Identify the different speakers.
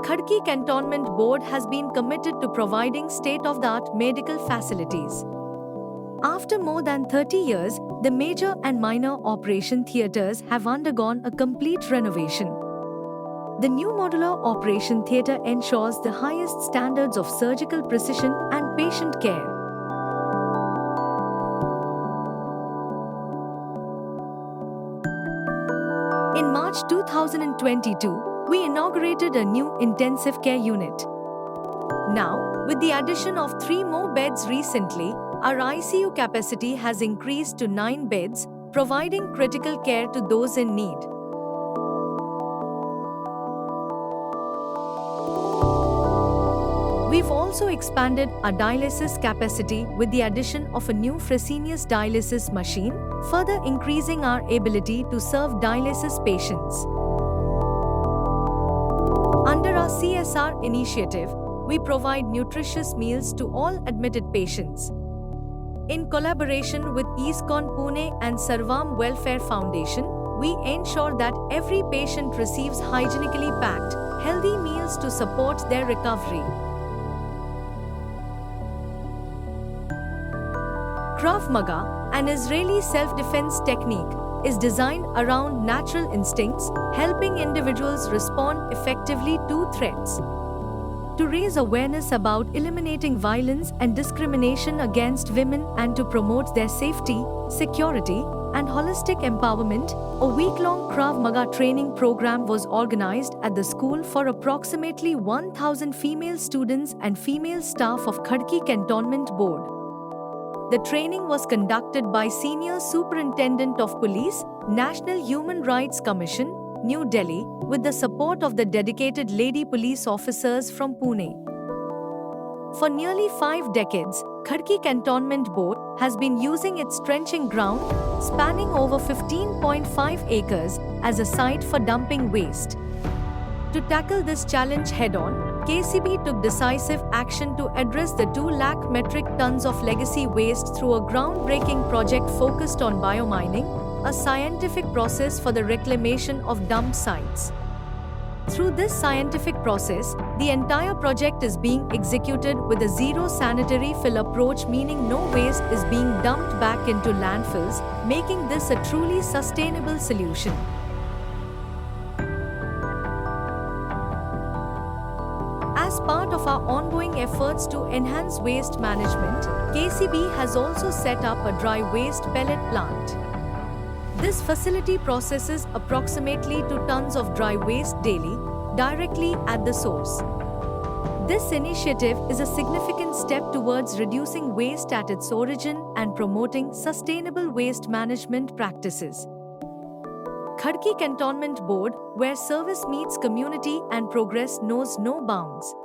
Speaker 1: Khadki Cantonment Board has been committed to providing state-of-the-art medical facilities. After more than 30 years, the major and minor operation theatres have undergone a complete renovation. The new modular operation theatre ensures the highest standards of surgical precision and patient care. In March 2022, we inaugurated a new intensive care unit. Now, with the addition of 3 more beds recently, our ICU capacity has increased to 9 beds, providing critical care to those in need. We've also expanded our dialysis capacity with the addition of a new Fresenius dialysis machine, further increasing our ability to serve dialysis patients. Under our CSR initiative, we provide nutritious meals to all admitted patients. In collaboration with ISKCON Pune and Sarvam Welfare Foundation, we ensure that every patient receives hygienically packed, healthy meals to support their recovery. Krav Maga, an Israeli self-defense technique, is designed around natural instincts, helping individuals respond effectively to threats. To raise awareness about eliminating violence and discrimination against women and to promote their safety, security, and holistic empowerment, a week-long Krav Maga training program was organized at the school for approximately 1,000 female students and female staff of Khadki Cantonment Board. The training was conducted by Senior Superintendent of Police, National Human Rights Commission, New Delhi, with the support of the dedicated lady police officers from Pune. For nearly 5 decades, Khadki Cantonment Board has been using its trenching ground, spanning over 15.5 acres, as a site for dumping waste. To tackle this challenge head-on, KCB took decisive action to address the 2 lakh metric tons of legacy waste through a groundbreaking project focused on biomining, a scientific process for the reclamation of dumped sites. Through this scientific process, the entire project is being executed with a zero sanitary fill approach, meaning no waste is being dumped back into landfills, making this a truly sustainable solution. As part of our ongoing efforts to enhance waste management, KCB has also set up a dry waste pellet plant. This facility processes approximately 2 tons of dry waste daily, directly at the source. This initiative is a significant step towards reducing waste at its origin and promoting sustainable waste management practices. Khadki Cantonment Board, where service meets community and progress knows no bounds.